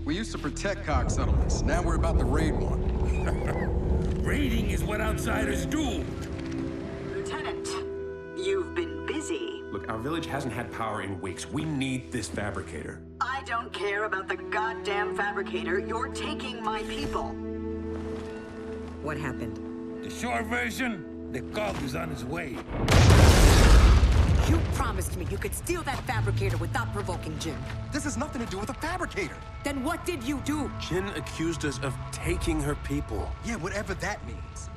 We used to protect COG settlements. Now we're about to raid one. Raiding is what outsiders do. Lieutenant, you've been busy. Look, our village hasn't had power in weeks. We need this fabricator. I don't care about the goddamn fabricator. You're taking my people. What happened? The short version, the COP is on his way. You promised me you could steal that fabricator without provoking Jin. This has nothing to do with a fabricator. Then what did you do? Jin accused us of taking her people. Yeah, whatever that means.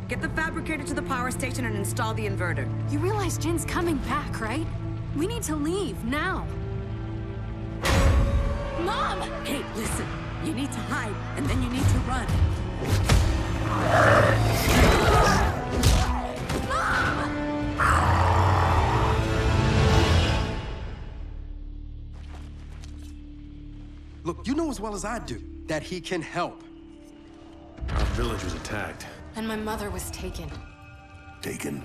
Get the fabricator to the power station and install the inverter. You realize Jin's coming back, right? We need to leave, now. Mom! Hey, listen. You need to hide, and then you need to run. Look, you know as well as I do that he can help. Our village was attacked. And my mother was taken. Taken?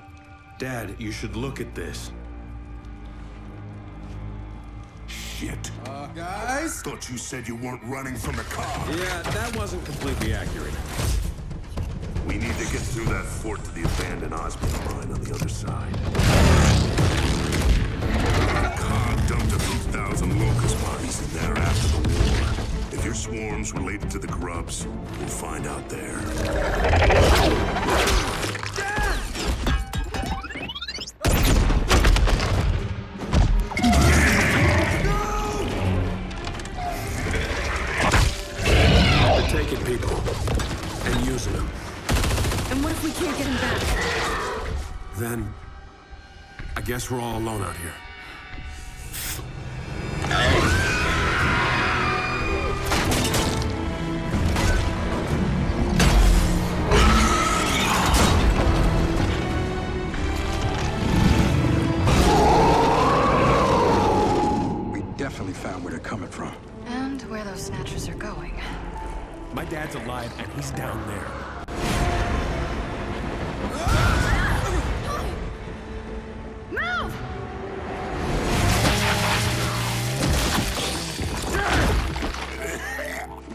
Dad, you should look at this. Shit. Guys? Thought you said you weren't running from the COP. Yeah, that wasn't completely accurate. We need to get through that fort to the abandoned Osborne mine on the other side. COP dumped a few thousand locust bodies in there after the war. If your swarm's related to the grubs, we'll find out there. They're taking people and using them. And what if we can't get him back? Then, I guess we're all alone out here. We definitely found where they're coming from. And where those snatchers are going. My dad's alive and he's down there. Move!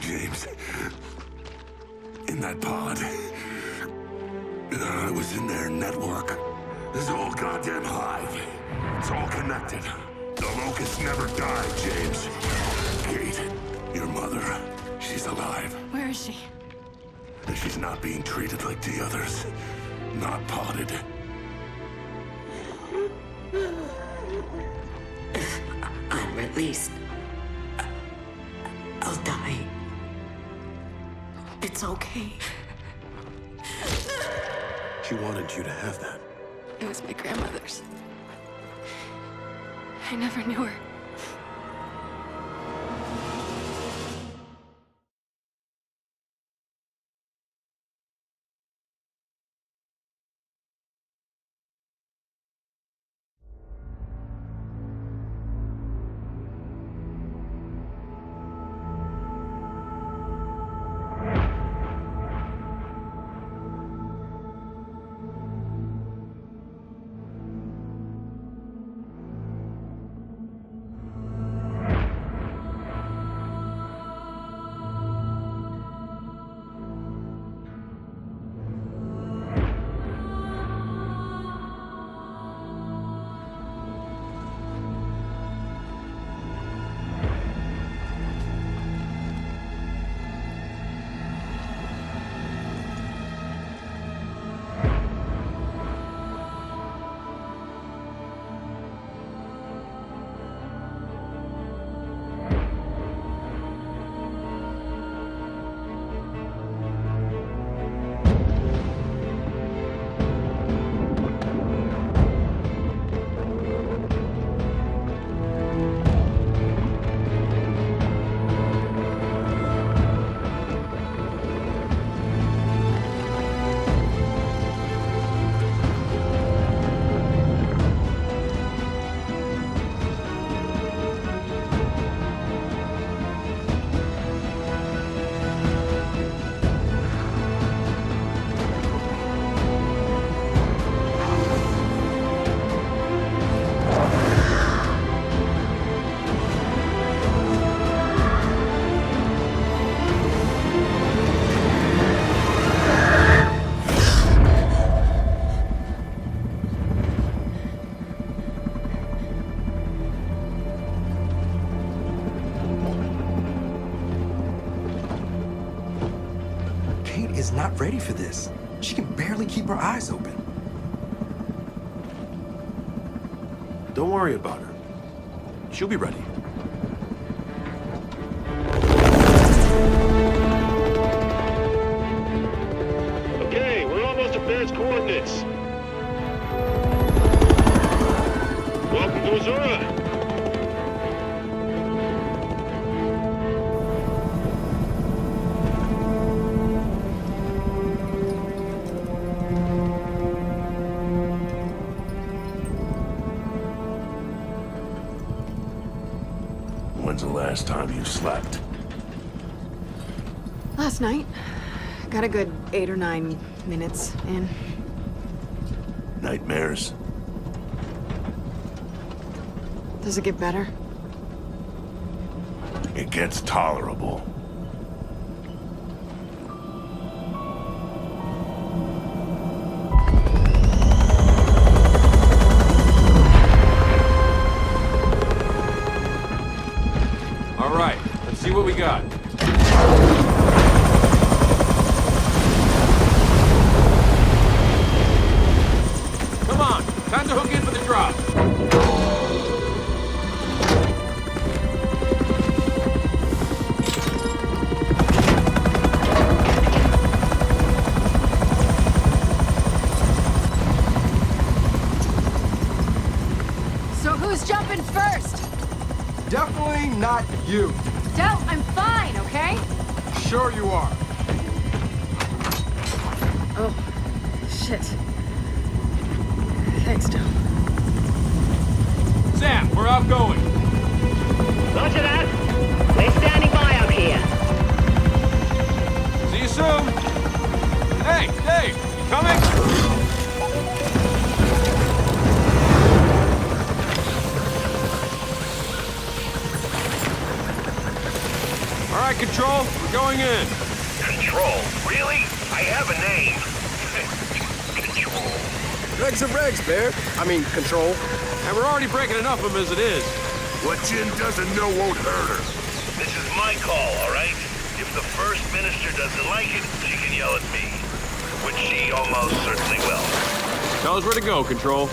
James, in that pod. I was in their network. This whole goddamn hive. It's all connected. The locusts never died, James. Kate, your mother, she's alive. Where is she? She's not being treated like the others. Not potted. I'm released. I'll die. It's okay. She wanted you to have that. It was my grandmother's. I never knew her. is not ready for this. She can barely keep her eyes open. Don't worry about her. She'll be ready. Okay, we're almost at Baird's coordinates. Welcome to Azura. When's the last time you slept? Last night. Got a good 8 or 9 minutes in. Nightmares? Does it get better? It gets tolerable. All right, let's see what we got. Come on, time to hook in for the drop. So who's jumping first? Definitely not you. Del, I'm fine, okay? Sure you are. Oh, shit. Thanks, Del. Sam, we're outgoing. Roger that. We're standing by up here. See you soon. Hey, Dave, you coming? All right, Control, we're going in. Control? Really? I have a name. Control. Regs are regs, Baird. I mean, Control. And we're already breaking enough of them as it is. What Jin doesn't know won't hurt her. This is my call, all right? If the First Minister doesn't like it, she can yell at me. Which she almost certainly will. Tell us where to go, Control.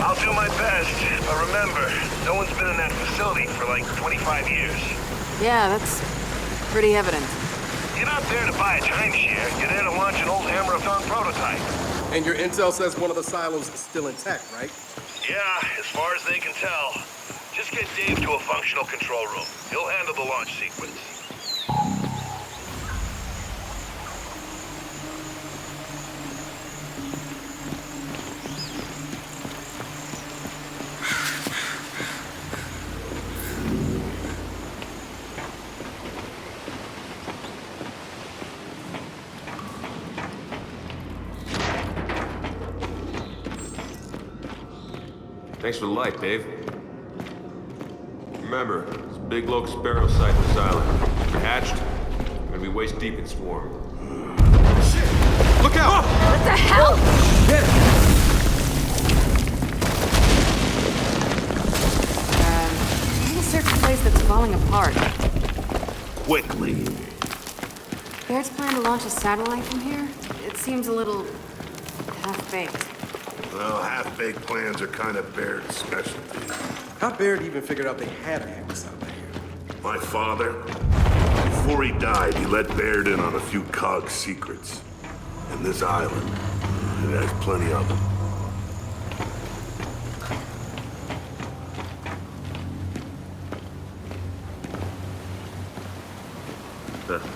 I'll do my best, but remember, no one's been in that facility for like 25 years. Yeah, that's pretty evident. You're not there to buy a timeshare. You're there to launch an old hammer-a-thon prototype. And your intel says one of the silos is still intact, right? Yeah, as far as they can tell. Just get Dave to a functional control room. He'll handle the launch sequence. Thanks for the light, Dave. Remember, this big locust sparrow site in this island. If we're hatched, we're gonna be waist deep in swarm. Shit! Look out! What the hell? Need to search a place that's falling apart. Quickly. Baird's plan to launch a satellite from here? It seems a little half-baked. Well, half-baked plans are kind of Baird's specialty. How Baird even figured out they had a hammer out there? My father, before he died, he let Baird in on a few COG secrets. And this island, it has plenty of them.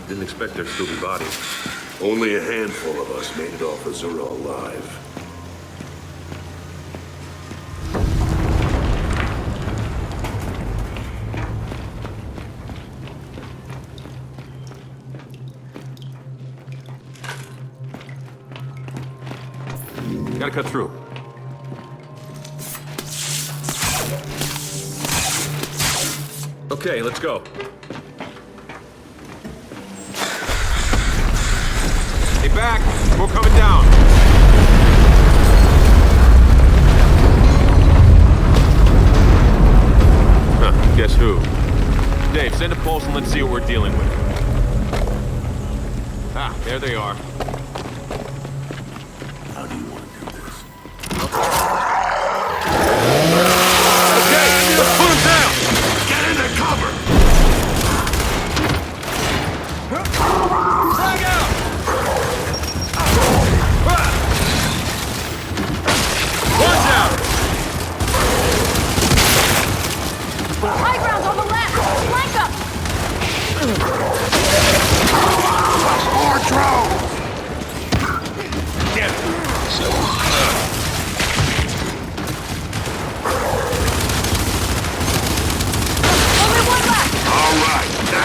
Didn't expect there'd still be bodies. Only a handful of us made it off Azura alive. Gotta cut through. Okay, let's go. Stay back! More coming down! Huh, guess who? Dave, send a pulse and let's see what we're dealing with. Ah, there they are.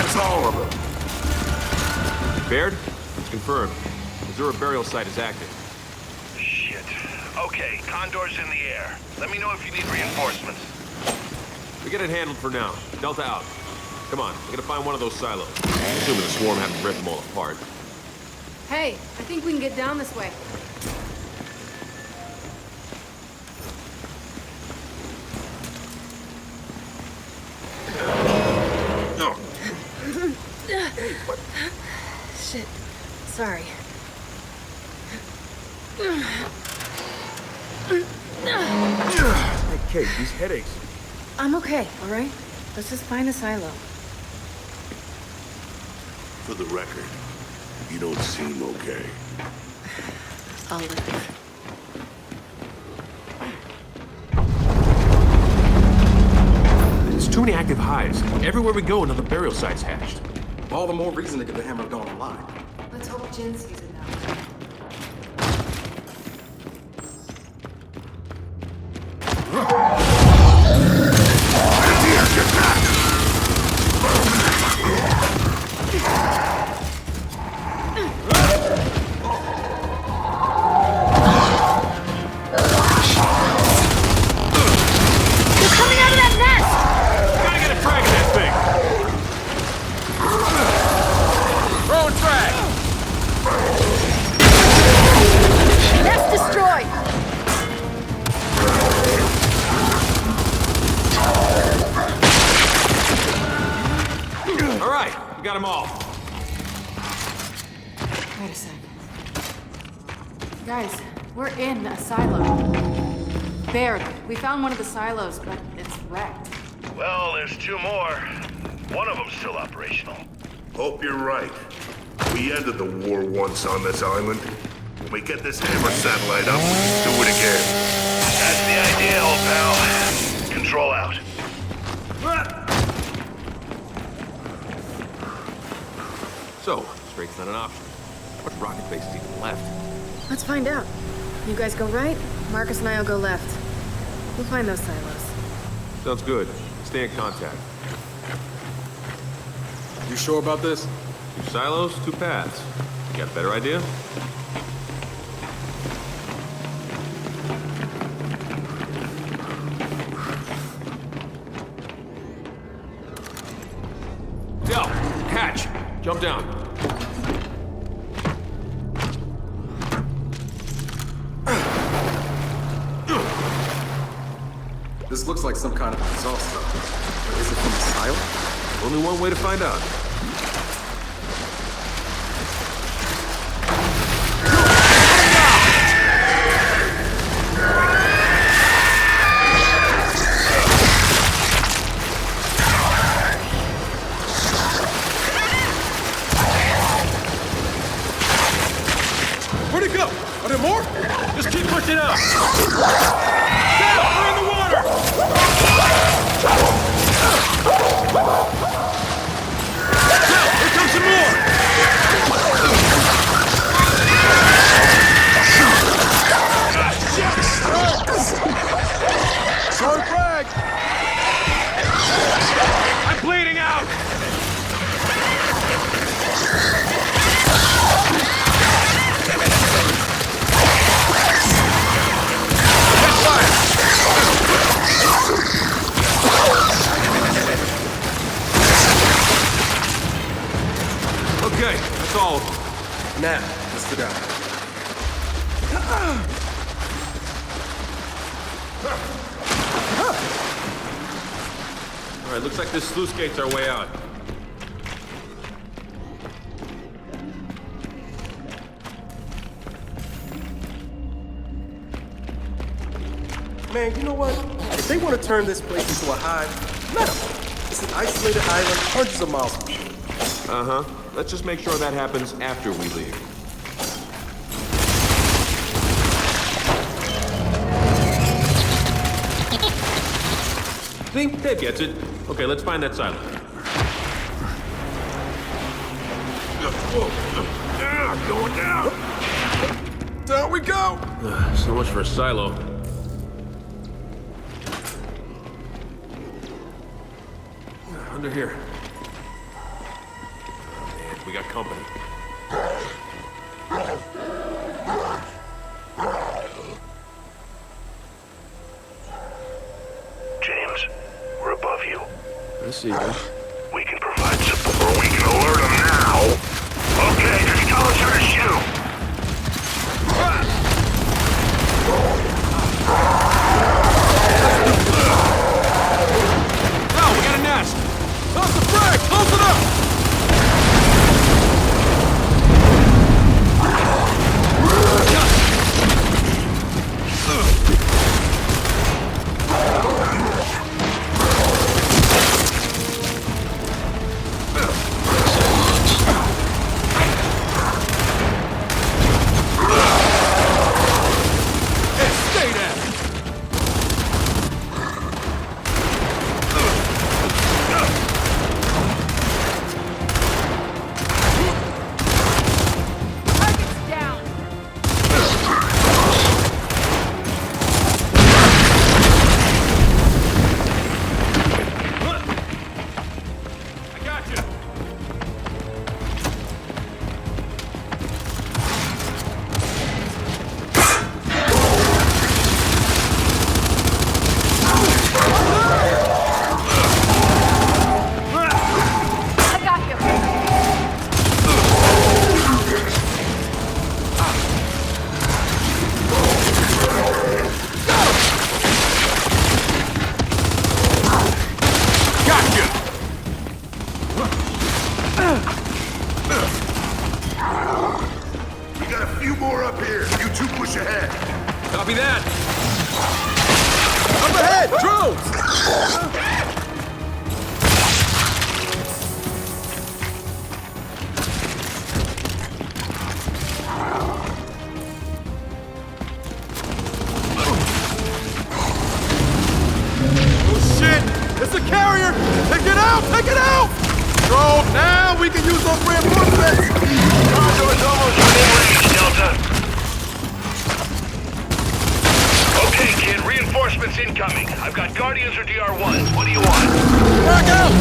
That's all of them. Baird? It's confirmed. Missouri burial site is active. Shit. Okay, Condor's in the air. Let me know if you need reinforcements. We get it handled for now. Delta out. Come on, we're gonna find one of those silos. Assuming the swarm haven't ripped them all apart. Hey, I think we can get down this way. No. Shit. Sorry. Hey, Kate, these headaches. I'm okay, all right? Let's just find a silo. For the record, you don't seem okay. I'll live. There's too many active hives. Everywhere we go, another burial site's hatched. All the more reason to get the Hammer of Dawn alive. Let's hope Jin sees it now. Got them all. Wait a sec. Guys, we're in a silo. Baird, we found one of the silos, but it's wrecked. Well, there's two more. One of them's still operational. Hope you're right. We ended the war once on this island. When we get this Hammer satellite up, we can do it again. That's the idea, old pal. Control out. So, straight's not an option. What rocket base is even left? Let's find out. You guys go right, Marcus and I'll go left. We'll find those silos. Sounds good. Stay in contact. You sure about this? 2 silos, 2 paths. You got a better idea? Yo, hatch! Jump down. This looks like some kind of exhaust stuff. Is it from the silo? Only one way to find out. Where'd it go? Are there more? Just keep pushing up! Down! We're in the water! Here comes some more! Sorry, frag! I'm bleeding out! Okay, that's all of them. Now, let's get out. All right, looks like this sluice gate's our way out. Man, you know what? If they want to turn this place into a hive, let them. It's an isolated island, hundreds of miles from shore. Uh-huh. Let's just make sure that happens after we leave. See? Dave gets it. Okay, let's find that silo. Going down! Down we go! So much for a silo. Under here. We got company. James, we're above you. I see you. We can provide support. We can alert them now. Okay, just tell us who to shoot. Now we got a nest! Toss the frag! Close it up! Copy that! Up ahead! Drones! Oh shit! It's a carrier! Take it out! Take it out! Drone, now we can use those reinforcements! Conduit's almost within range, Delta. Okay, kid, reinforcements incoming. I've got Guardians or DR1s. What do you want? Back out!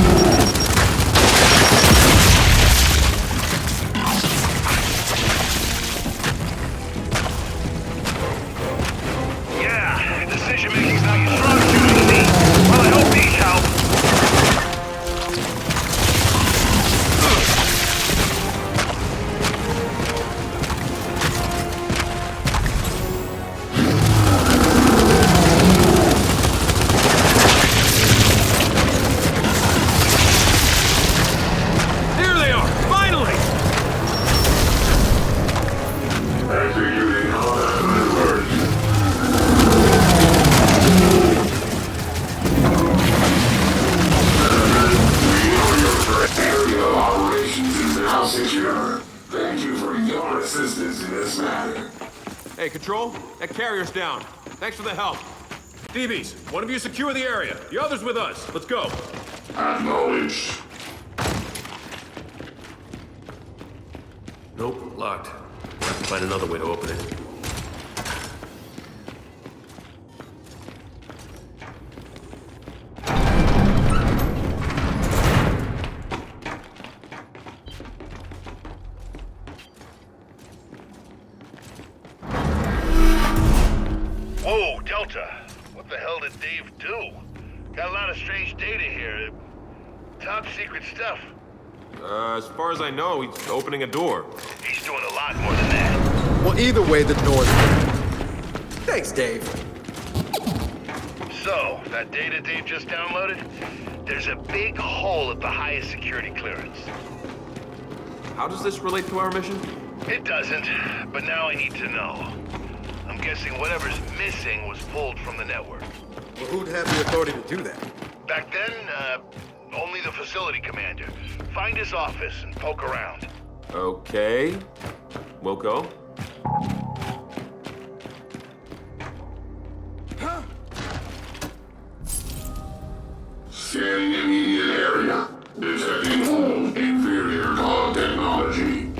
Yeah, decision-making's not your strong suit, me. Well, I hope these help. Hey, Control, that carrier's down. Thanks for the help. DBs, one of you secure the area. The other's with us. Let's go. Acknowledged. Nope, locked. Have to find another way to open it. Whoa, Delta. What the hell did Dave do? Got a lot of strange data here. Top secret stuff. As far as I know, he's opening a door. He's doing a lot more than that. Well, either way, the door's open. Thanks, Dave. So, that data Dave just downloaded? There's a big hole at the highest security clearance. How does this relate to our mission? It doesn't, but now I need to know. I'm guessing whatever's missing was pulled from the network. Well, who'd have the authority to do that? Back then, only the facility commander. Find his office and poke around. Okay. We'll go. Scanning immediate area. Detecting hole. Inferior dog technology.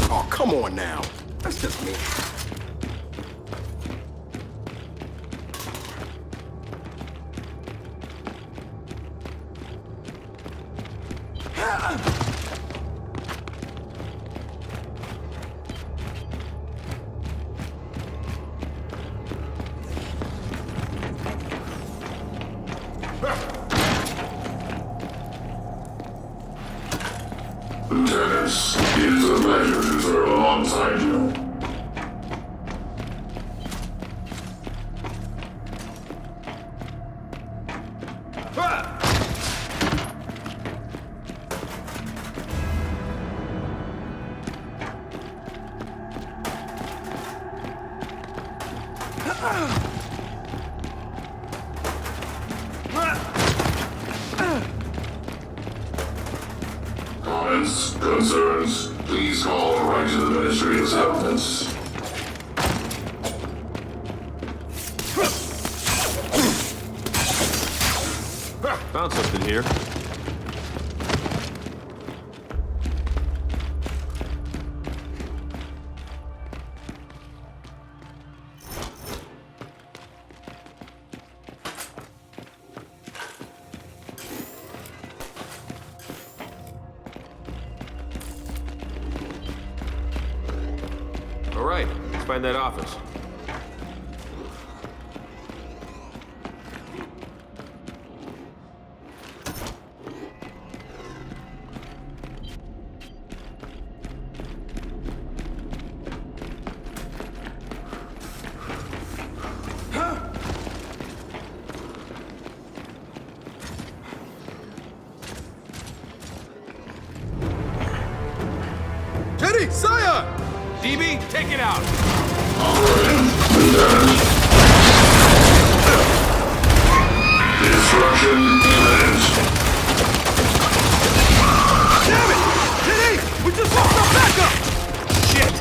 Oh, come on now. That's just me. Yes, it is a pleasure to serve alongside you. Comments, concerns, please call right to the Ministry of Settlements. Found something here. All right, let's find that office. Teddy, Saya! DB, take it out! Destruction imminent. Damn it! Teddy! We just lost our backup! Shit!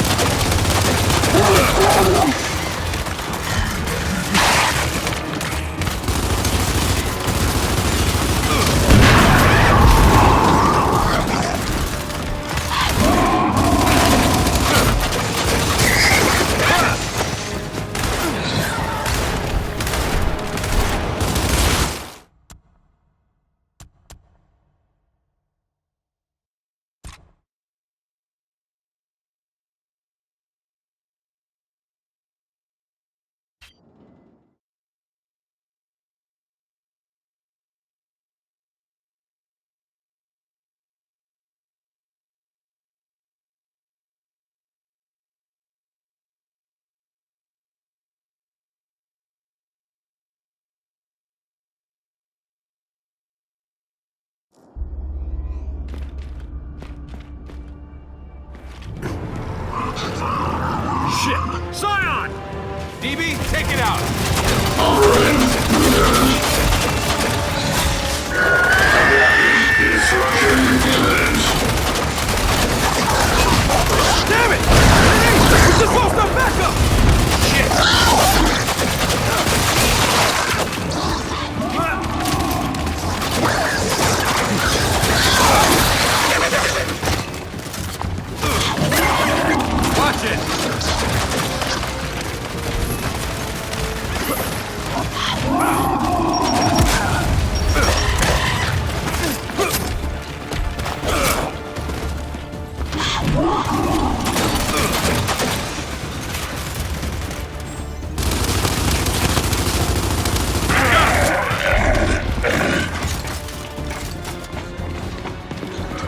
Shit! Scion! DB, take it out! Destruction imminent. Damn it! Teddy! We just lost our backup! Watch it!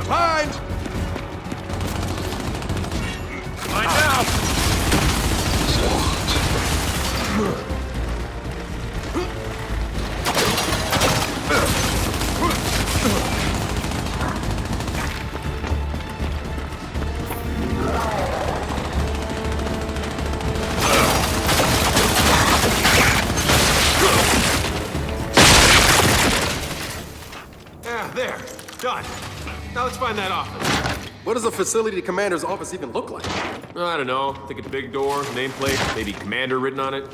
Mine! Mine now! Yeah, there. Done. Now let's find that office. What does a facility commander's office even look like? I don't know. Think a big door, nameplate, maybe commander written on it.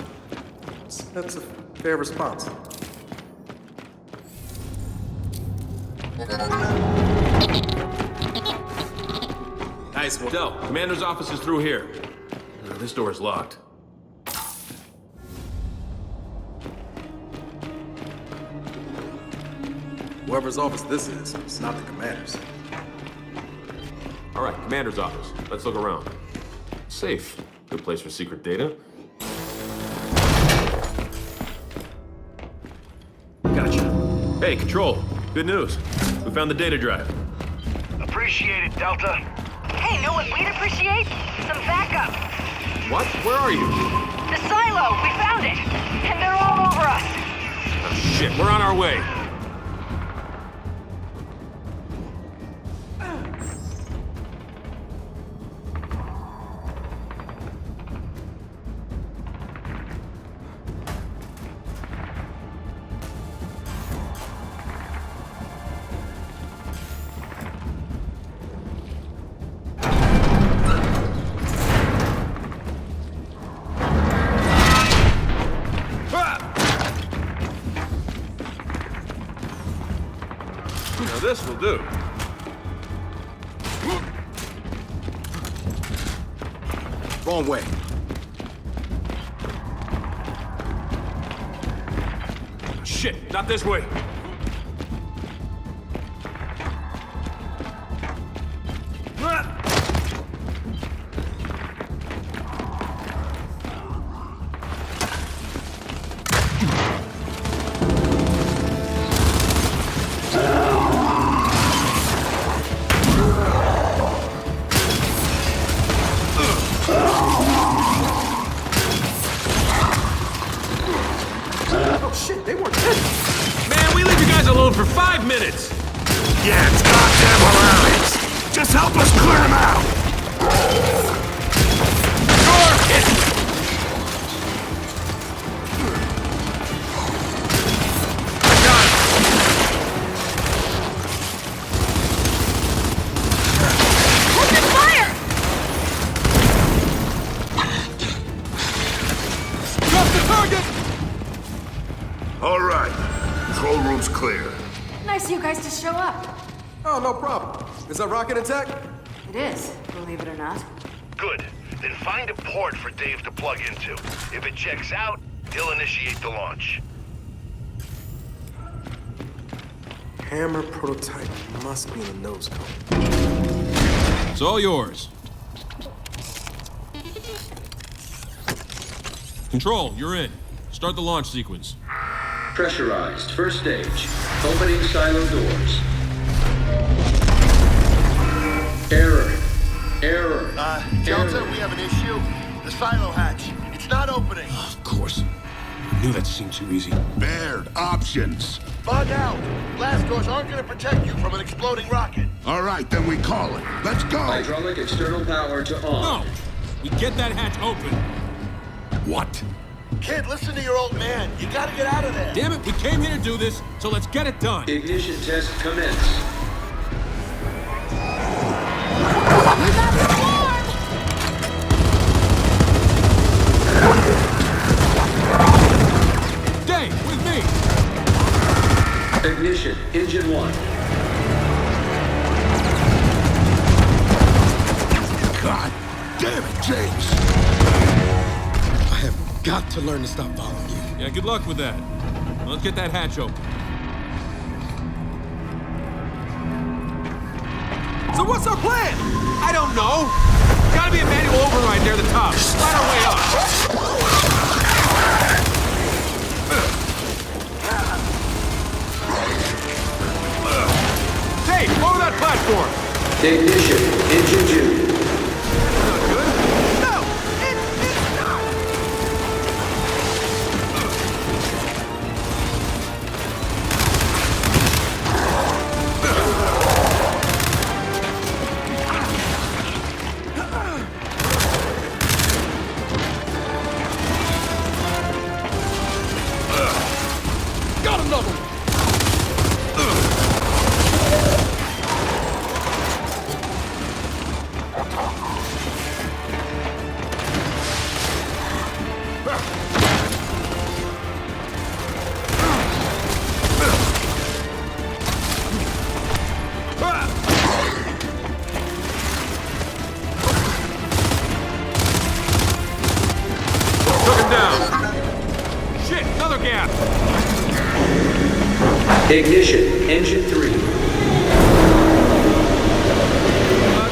That's a fair response. Nice one. Del, commander's office is through here. This door is locked. Whoever's office this is, it's not the commander's. All right, commander's office. Let's look around. Safe. Good place for secret data. Gotcha. Hey, Control. Good news. We found the data drive. Appreciate it, Delta. Hey, know what we'd appreciate? Some backup. What? Where are you? The silo! We found it! And they're all over us! Oh, shit, we're on our way. Now this will do. Wrong way. Shit, not this way. Oh shit, they weren't dead. Man, we leave you guys alone for 5 minutes. Yeah, it's goddamn hilarious. Just help us clear him out. All right. Control room's clear. Nice of you guys to show up. Oh, no problem. Is that rocket intact? It is, believe it or not. Good. Then find a port for Dave to plug into. If it checks out, he'll initiate the launch. Hammer prototype must be in the nose cone. It's all yours. Control, you're in. Start the launch sequence. Pressurized. First stage. Opening silo doors. Error. Delta, we have an issue. The silo hatch. It's not opening. Of course. I knew that seemed too easy. Baird, options. Bug out. Blast doors aren't going to protect you from an exploding rocket. All right, then we call it. Let's go. Hydraulic external power to on. No! We get that hatch open. What? Kid, listen to your old man. You gotta get out of there. Damn it, we came here to do this, so let's get it done. Ignition test commence. Dave, with me! Ignition. Engine 1. God damn it, James. I have got to learn to stop following you. Yeah, good luck with that. Let's get that hatch open. So what's our plan? I don't know. Gotta be a manual override near the top. Slide our way up. Hey, over that platform. Ignition. Engine 2. Not good. No! It's not! Got another one. Took him down. Shit, another gap. Ignition. Engine 3.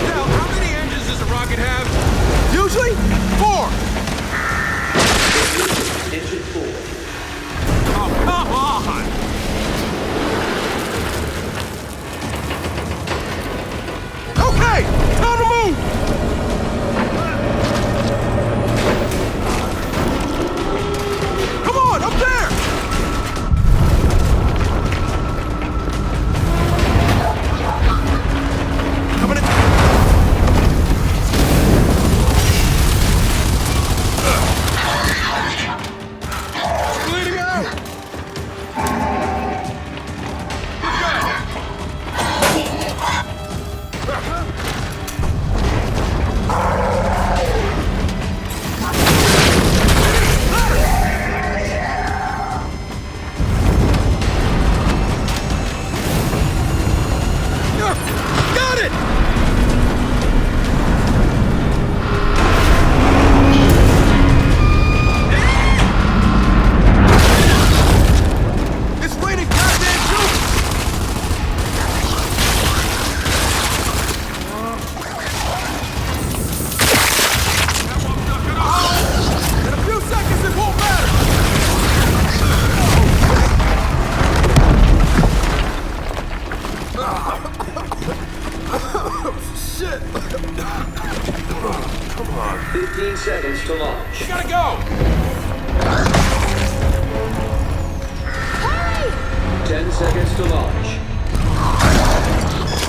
Del, how many engines does a rocket have? Usually, 4! Engine 4. Oh, come on! Okay, time to move! 10 seconds to launch.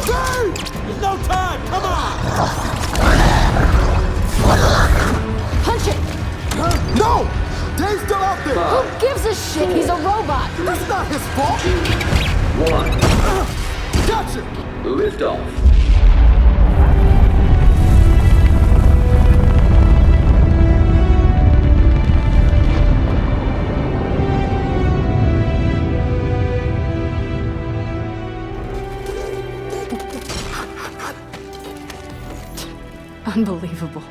There's no time! Come on! Punch it! No! Dave's still out there! Who gives a shit? He's a robot! That's not his fault! 1. Gotcha! Liftoff. Unbelievable.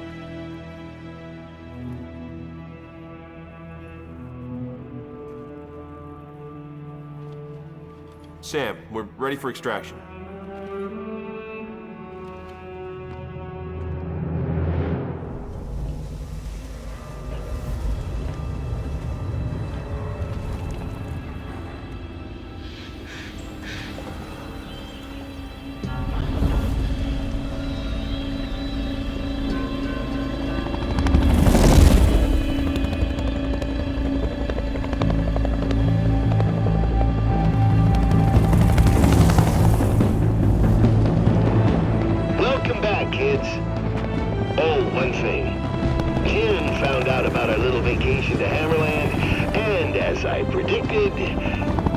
Sam, we're ready for extraction. Welcome back, kids. Oh, one thing. Kim found out about our little vacation to Hammerland, and as I predicted,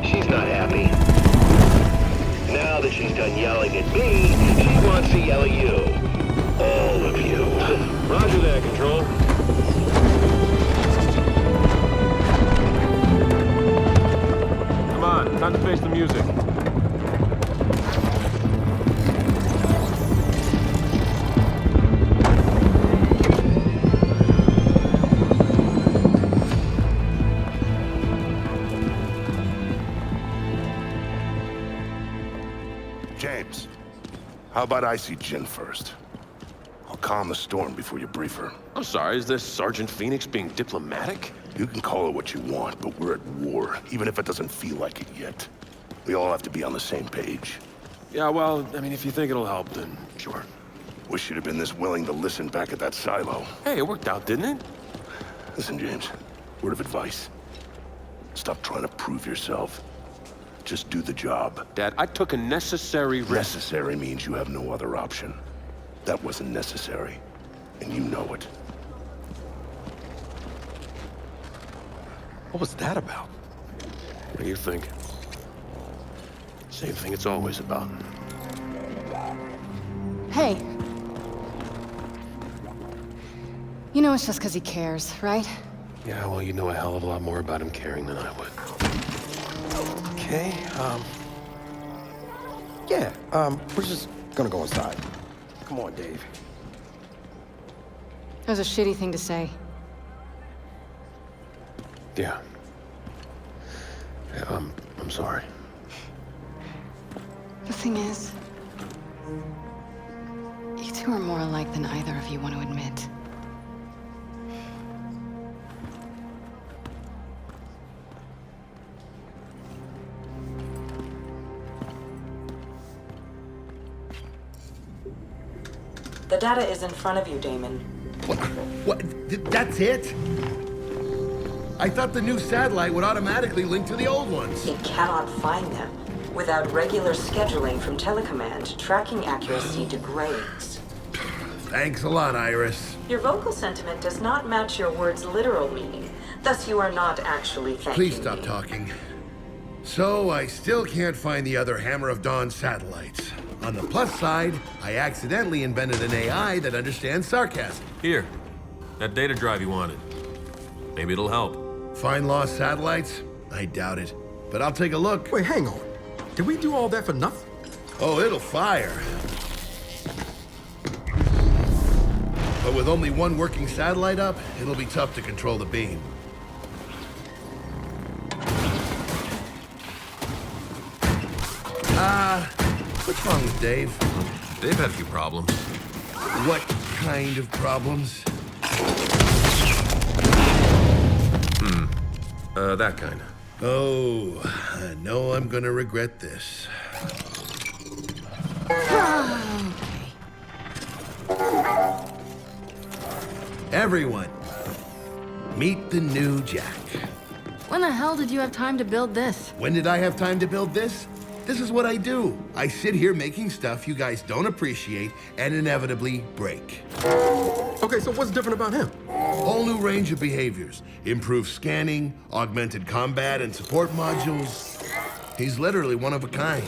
she's not happy. Now that she's done yelling at me, she wants to yell at you. All of you. Roger that, Control. Come on, time to face the music. James, how about I see Jin first? I'll calm the storm before you brief her. I'm sorry, is this Sergeant Phoenix being diplomatic? You can call it what you want, but we're at war, even if it doesn't feel like it yet. We all have to be on the same page. Yeah, well, I mean, if you think it'll help, then sure. Wish you'd have been this willing to listen back at that silo. Hey, it worked out, didn't it? Listen, James, word of advice. Stop trying to prove yourself. Just do the job. Dad, I took a necessary risk. Necessary means you have no other option. That wasn't necessary, and you know it. What was that about? What do you think? Same thing it's always about. Hey. You know it's just because he cares, right? Yeah, well, you know a hell of a lot more about him caring than I would. Okay, we're just gonna go inside. Come on, Dave. That was a shitty thing to say. Yeah. I'm sorry. The thing is, you two are more alike than either of you want to admit. The data is in front of you, Damon. What? That's it? I thought the new satellite would automatically link to the old ones. It cannot find them. Without regular scheduling from Telecommand, tracking accuracy degrades. Thanks a lot, Iris. Your vocal sentiment does not match your words' literal meaning. Thus, you are not actually thanking Please stop me. talking. So, I still can't find the other Hammer of Dawn satellites. On the plus side, I accidentally invented an AI that understands sarcasm. Here, that data drive you wanted. Maybe it'll help. Find lost satellites? I doubt it. But I'll take a look. Wait, hang on. Did we do all that for nothing? Oh, it'll fire. But with only one working satellite up, it'll be tough to control the beam. What's wrong with Dave? Dave had a few problems. What kind of problems? That kind. Oh, I know I'm gonna regret this. Everyone, meet the new Jack. When the hell did you have time to build this? When did I have time to build this? This is what I do. I sit here making stuff you guys don't appreciate and inevitably break. Okay, so what's different about him? Whole new range of behaviors. Improved scanning, augmented combat and support modules. He's literally one of a kind.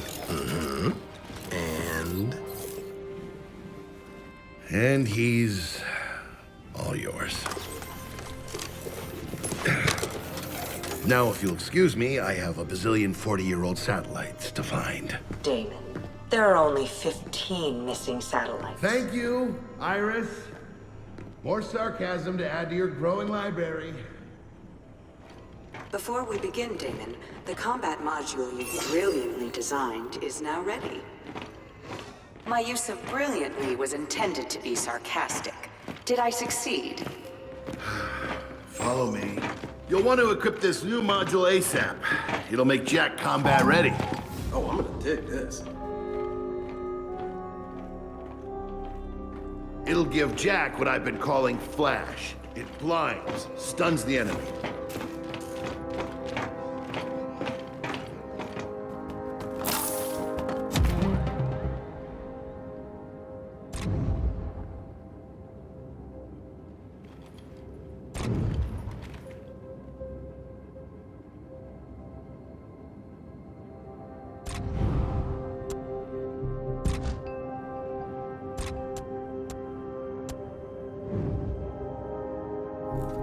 And he's all yours. Now, if you'll excuse me, I have a bazillion 40-year-old satellites to find. Damon, there are only 15 missing satellites. Thank you, Iris. More sarcasm to add to your growing library. Before we begin, Damon, the combat module you brilliantly designed is now ready. My use of brilliantly was intended to be sarcastic. Did I succeed? Follow me. You'll want to equip this new module ASAP. It'll make Jack combat ready. Oh, I'm gonna dig this. It'll give Jack what I've been calling flash. It blinds, stuns the enemy.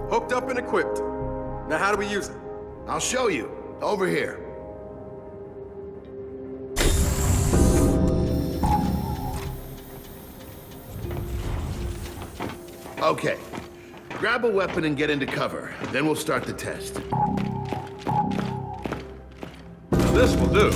Hooked up and equipped. Now how do we use it? I'll show you. Over here. Okay. Grab a weapon and get into cover. Then we'll start the test. Now this will do.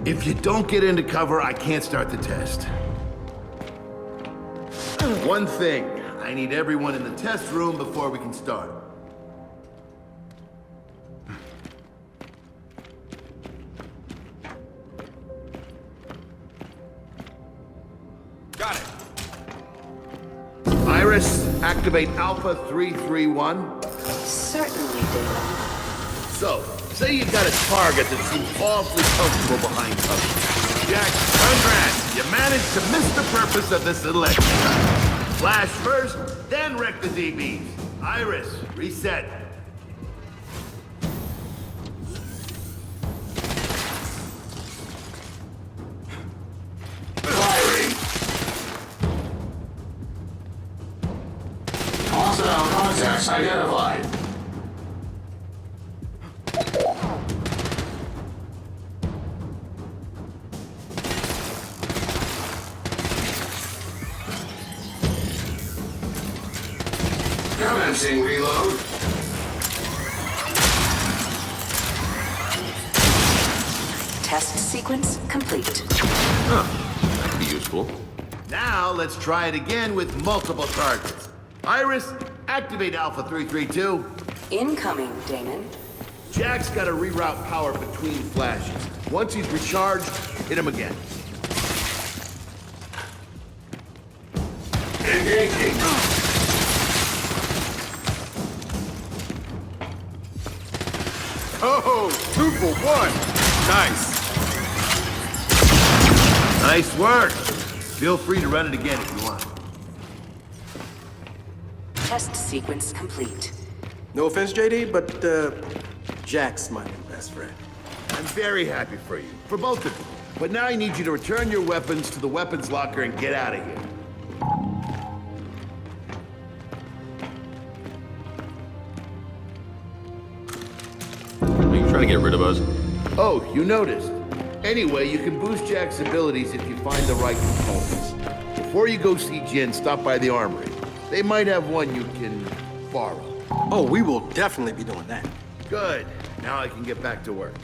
If you don't get into cover, I can't start the test. One thing, I need everyone in the test room before we can start. Got it. Iris, activate Alpha 331. Certainly, Damon. So, say you got a target that seems awfully comfortable behind cover. Jack, congrats! You managed to miss the purpose of this little exercise. Flash first, then wreck the DBs. Iris, reset. Firing! Hostile contacts identified. Commencing reload. Test sequence complete. Huh. That'd be useful. Now, let's try it again with multiple targets. Iris, activate Alpha 332. Incoming, Damon. Jack's got to reroute power between flashes. Once he's recharged, hit him again. Engaging. Oh, 2 for 1. Nice. Nice work. Feel free to run it again if you want. Test sequence complete. No offense, JD, but Jack's my new best friend. I'm very happy for you, for both of you. But now I need you to return your weapons to the weapons locker and get out of here. Are you trying to get rid of us? Oh, you noticed. Anyway, you can boost Jack's abilities if you find the right components. Before you go see Jin, stop by the armory. They might have one you can borrow. Oh, we will definitely be doing that. Good. Now I can get back to work.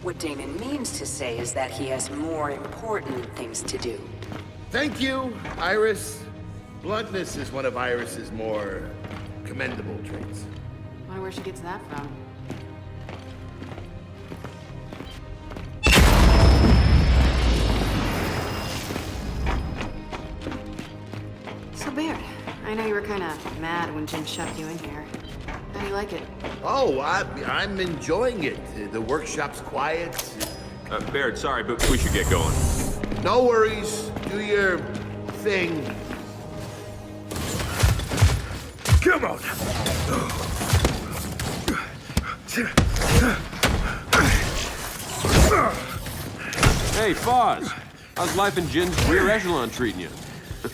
What Damon means to say is that he has more important things to do. Thank you, Iris. Bluntness is one of Iris's more commendable traits. Wonder where she gets that from. So, Baird, I know you were kind of mad when Jim shoved you in here. How do you like it? Oh, I'm enjoying it. The workshop's quiet. Baird, sorry, but we should get going. No worries. Do your thing. Come on! Hey, Foz. How's life in Jin's rear echelon treating you?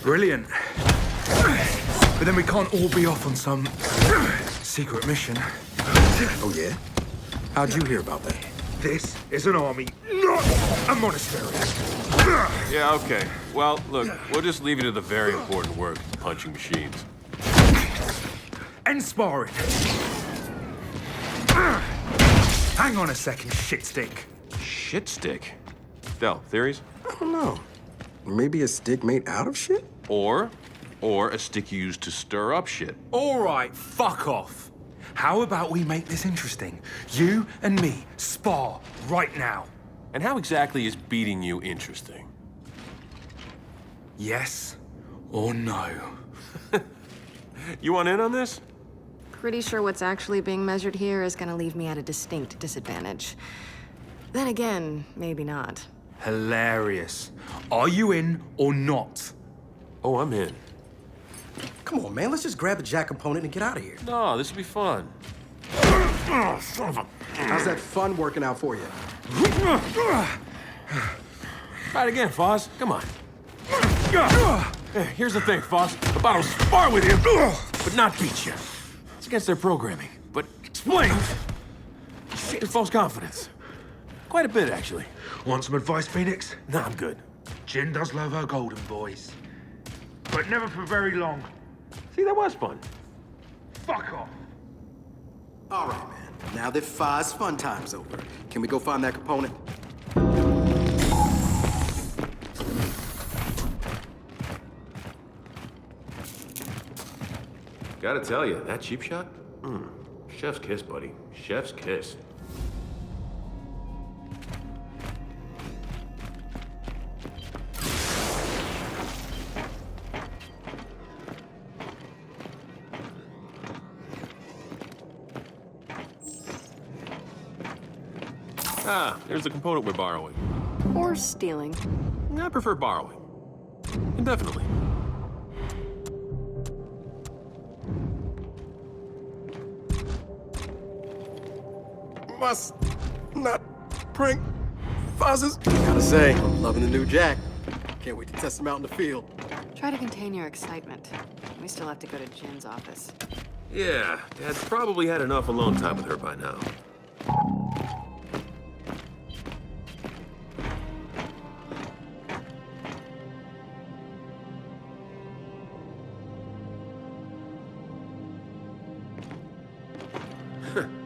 Brilliant. But then we can't all be off on some secret mission. Oh, yeah? How'd you hear about that? This is an army, not a monastery. Yeah, okay. Well, look, we'll just leave you to the very important work of punching machines. And sparring. Hang on a second, shitstick. Shitstick? Del, theories? I don't know. Maybe a stick made out of shit? Or a stick used to stir up shit. All right, fuck off. How about we make this interesting? You and me spar right now. And how exactly is beating you interesting? Yes or no? You want in on this? Pretty sure what's actually being measured here is gonna leave me at a distinct disadvantage. Then again, maybe not. Hilarious. Are you in or not? Oh, I'm in. Come on, man. Let's just grab the jack component and get out of here. No, this will be fun. Oh, son of a... How's that fun working out for you? Try it again, Foz. Come on. Here's the thing, Foz. The bottle will spar with you, but not beat you. It's against their programming, but explains your false confidence. Quite a bit, actually. Want some advice, Phoenix? No, I'm good. Jin does love her golden boys. But never for very long. See, that was fun. Fuck off. All right, man. Now that Five's fun time's over, can we go find that component? Gotta tell you, that cheap shot? Chef's kiss, buddy. Chef's kiss. Ah, there's the component we're borrowing. Or stealing. I prefer borrowing. Indefinitely. Must not prank Foz's. Gotta say, I'm loving the new Jack. Can't wait to test him out in the field. Try to contain your excitement. We still have to go to Jin's office. Yeah, Dad's probably had enough alone time with her by now.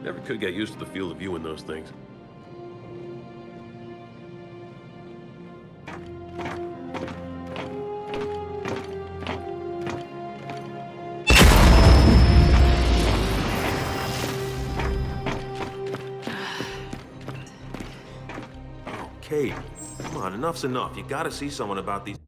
Never could get used to the feel of you in those things. Kate, come on, enough's enough. You gotta see someone about these...